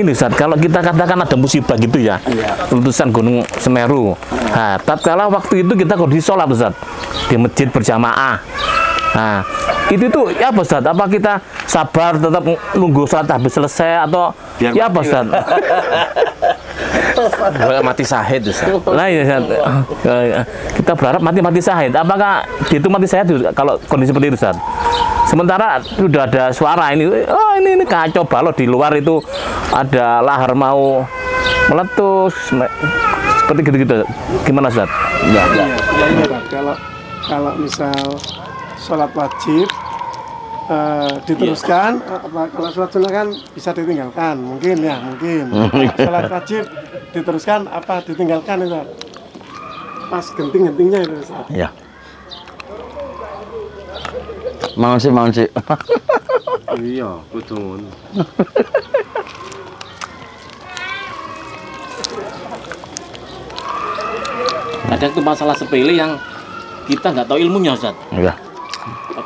Ini Ustaz, kalau kita katakan ada musibah gitu ya, letusan Gunung Semeru. Nah, tatkala waktu itu kita kondisi sholat Ustaz di masjid berjamaah. Nah, itu tuh ya apa Ustaz? Apa kita sabar tetap nunggu sholat habis selesai atau biar ya apa Ustaz? Mati syahid Ustaz. Nah, ya, Ustaz. Kita berharap mati syahid. Apakah itu mati syahid kalau kondisi seperti itu Ustaz? Sementara sudah ada suara ini, oh ini kacau balau di luar itu ada lahar mau meletus seperti gitu-gitu. Gimana Ustaz? Ya, kalau misal sholat wajib diteruskan, kalau sholat sunnah kan bisa ditinggalkan, mungkin. Sholat wajib diteruskan apa ditinggalkan Ustaz? Pas genting-gentingnya itu Ustaz. Ya. Mau sih. Iya, betul. Kadang itu masalah sepele yang kita nggak tahu ilmunya Ustaz. Iya.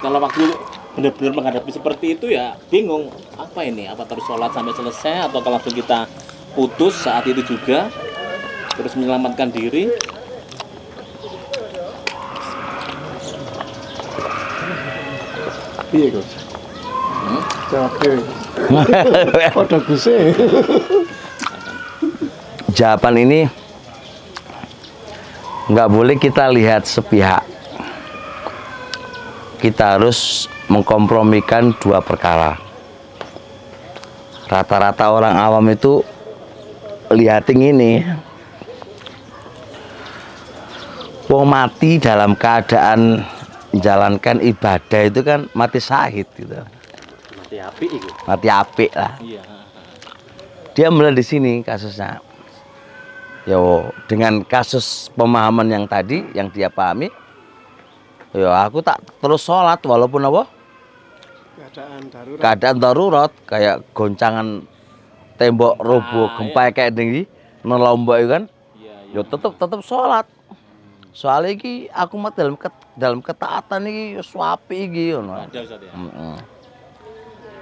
Kalau waktu benar-benar menghadapi seperti itu ya bingung apa ini, apa terus sholat sampai selesai atau kalau langsung kita putus saat itu juga terus menyelamatkan diri. Iya Gus. Jawab deh. Podo Guse. Jawaban ini nggak boleh kita lihat sepihak. Kita harus mengkompromikan dua perkara. Rata-rata orang awam itu lihatin ini, wong mati dalam keadaan menjalankan ibadah itu kan mati syahid gitu. Mati api itu. Mati apik lah. Iya. Dia mulai di sini kasusnya. Yo, dengan kasus pemahaman yang tadi yang dia pahami, yo aku tak terus sholat walaupun apa? Keadaan darurat kayak goncangan tembok roboh, gempa kayak gini, nelombok itu kan. Yo tetap sholat. Soalnya iki aku mah dalam ketaatan iki suapi iki ngono. Ada Ustaz ya.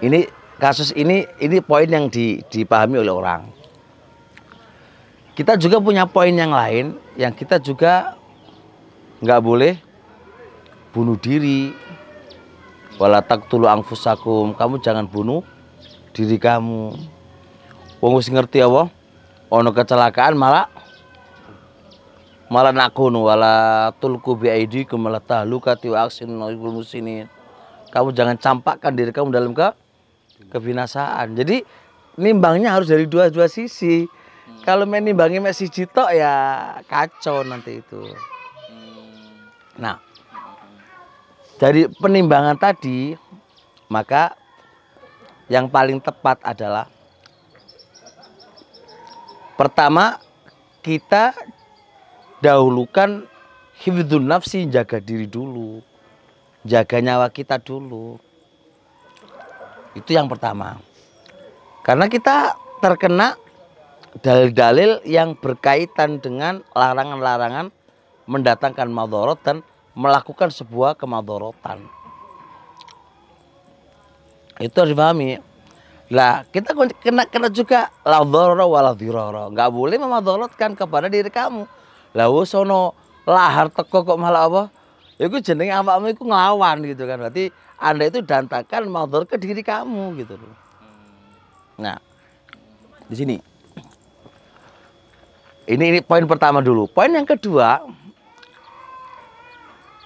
Ini kasus ini poin yang dipahami oleh orang. Kita juga punya poin yang lain yang kita juga nggak boleh bunuh diri. Wala taqtulu anfusakum, kamu jangan bunuh diri kamu. Wong wis ngerti apa? Ono kecelakaan malah nakunu wala tulku bi aidikum wala tahlukati wa ahsinul muslimin. Kamu jangan campakkan diri kamu dalam kebinasaan. Jadi nimbangnya harus dari dua sisi. Kalau main nimbangnya mek siji tok ya kacau nanti itu. Nah, dari penimbangan tadi maka yang paling tepat adalah pertama kita dahulukan hifdzun nafsi, jaga diri dulu, jaga nyawa kita dulu. Itu yang pertama. Karena kita terkena dalil-dalil yang berkaitan dengan larangan-larangan mendatangkan madharat dan melakukan sebuah kemadharatan. Itu harus dipahami. Lah, kita kena juga la dharara wala dhirara. Enggak boleh memadharatkan kepada diri kamu. Lah wis ono lahar teko kok malah apa? Iku jenenge awakmu iku nglawan gitu kan. Berarti Anda itu dantakan madhar ke diri kamu gitu loh. Nah, di sini. Ini poin pertama dulu. Poin yang kedua,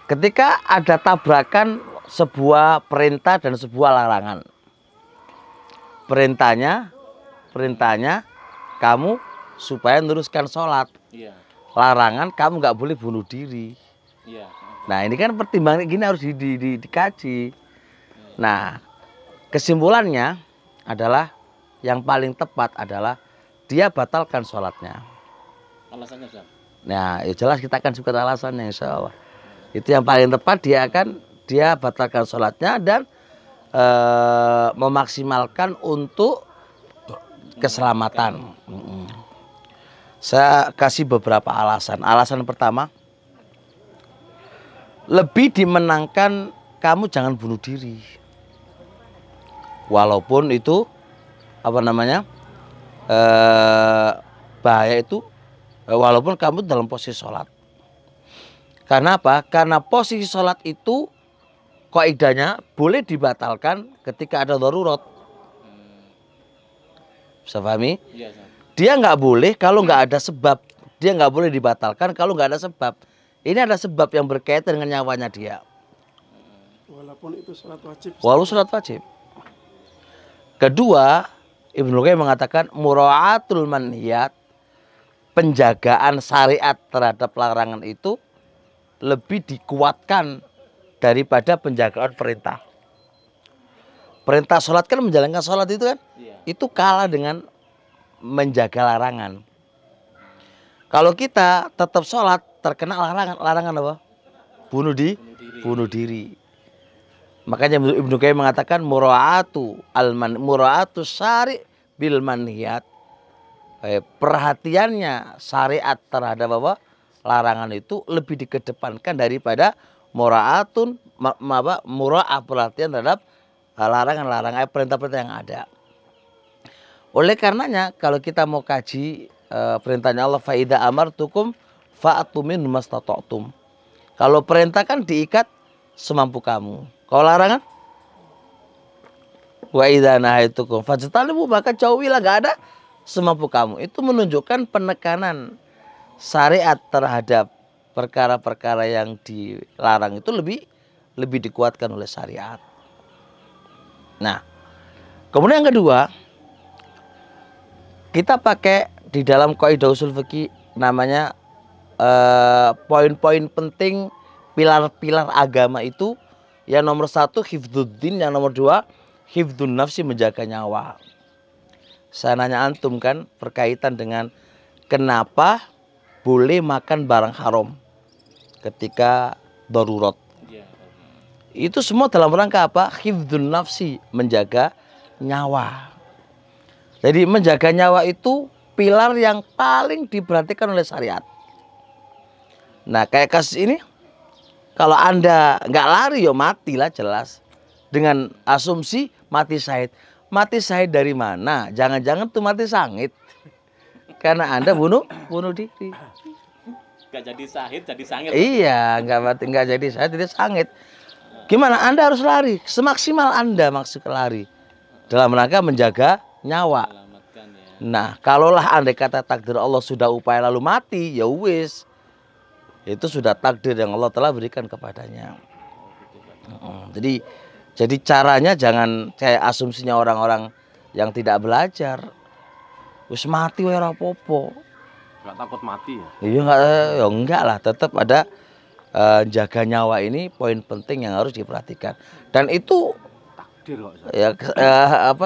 ketika ada tabrakan sebuah perintah dan sebuah larangan. Perintahnya kamu supaya meneruskan sholat. Iya. Larangan kamu nggak boleh bunuh diri. Iya. Nah ini kan pertimbangan gini harus dikaji. Nah kesimpulannya adalah yang paling tepat adalah dia batalkan sholatnya. Alasannya Ustaz? Nah ya jelas kita akan sebutkan alasannya insya Allah. Itu yang paling tepat, dia batalkan sholatnya dan memaksimalkan untuk keselamatan. Saya kasih beberapa alasan. Alasan pertama, lebih dimenangkan kamu jangan bunuh diri. Walaupun itu apa namanya? bahaya itu walaupun kamu dalam posisi sholat. Karena apa? Karena posisi sholat itu kaidahnya boleh dibatalkan ketika ada darurat. Bisa pahami? Dia nggak boleh kalau nggak ada sebab. Dia nggak boleh dibatalkan kalau nggak ada sebab. Ini ada sebab yang berkaitan dengan nyawanya dia. Walaupun itu sholat wajib. Walaupun sholat wajib. Kedua, Ibnu Qayyim mengatakan mura'atul manhiyat, penjagaan syariat terhadap larangan itu lebih dikuatkan daripada penjagaan perintah. Perintah sholat kan menjalankan sholat itu kan, itu kalah dengan menjaga larangan. Kalau kita tetap sholat terkena larangan apa? Bunuh diri. Makanya Ibnu Qayyim mengatakan mura'atu syari' bil manhiyat. Perhatiannya syariat terhadap apa? Larangan itu lebih dikedepankan daripada mura'ah perhatian terhadap larangan-larangan perintah-perintah yang ada. Oleh karenanya kalau kita mau kaji perintahnya Allah fa idza amartukum fa'tu min mastata'tum. Kalau perintah kan diikat semampu kamu. Kalau larangan wa idza nahaitukum fajtanibu, maka jauhilah, enggak ada semampu kamu. Itu menunjukkan penekanan syariat terhadap perkara-perkara yang dilarang itu lebih dikuatkan oleh syariat. Nah, kemudian yang kedua, kita pakai di dalam kaidah usul fikih namanya poin-poin penting pilar-pilar agama itu. Yang nomor 1 hifdzuddin, yang nomor 2 hifdzun nafsi, menjaga nyawa. Saya nanya antum kan berkaitan dengan kenapa boleh makan barang haram ketika darurat. Itu semua dalam rangka apa? Hifdzun nafsi, menjaga nyawa. Jadi menjaga nyawa itu pilar yang paling diperhatikan oleh syariat. Nah, kayak kasus ini, kalau Anda nggak lari ya matilah jelas. Dengan asumsi mati syahid. Mati syahid dari mana? Jangan-jangan tuh mati sangit. Karena Anda bunuh diri. Nggak jadi syahid, jadi sangit. Iya, nggak jadi syahid, jadi sangit. Gimana? Anda harus lari. Semaksimal Anda maksud lari. Dalam rangka menjaga nyawa. Nah, kalaulah andai kata takdir Allah sudah upaya lalu mati, ya wis. Itu sudah takdir yang Allah telah berikan kepadanya. Jadi caranya jangan kayak asumsinya orang-orang yang tidak belajar. Wis mati wae ora apa-apa. Enggak takut mati ya? Iya enggak lah, tetap ada jaga nyawa ini poin penting yang harus diperhatikan. Dan itu Takdir kok. ya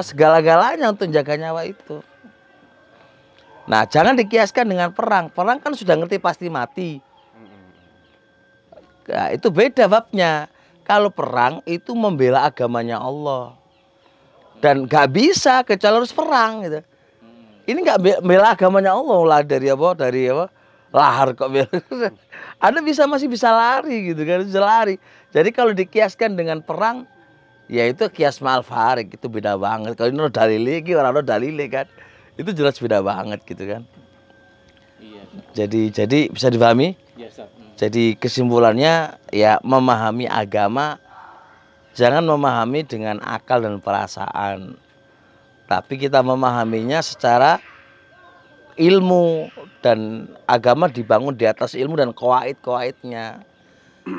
segala-galanya untuk jaga nyawa itu. Nah, jangan dikiaskan dengan perang. Perang kan sudah ngerti pasti mati. Nah, itu beda babnya. Kalau perang itu membela agamanya Allah. Dan gak bisa kecuali harus perang gitu. Ini gak bela agamanya Allah lah dari apa? Lahar kok bela. Anda masih bisa lari gitu kan, bisa lari. Jadi kalau dikiaskan dengan perang, ya itu kias ma'al farik, itu beda banget. Kalau ini dalile iki ora ono dalile kan. Itu jelas beda banget gitu kan. Jadi bisa dipahami? Jadi kesimpulannya ya memahami agama jangan memahami dengan akal dan perasaan. Tapi kita memahaminya secara ilmu, dan agama dibangun di atas ilmu dan qawaid-qawaidnya.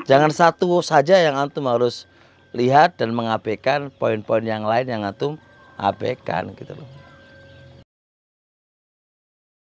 Jangan satu saja yang antum harus lihat dan mengabaikan poin-poin yang lain yang antum abaikan gitu loh.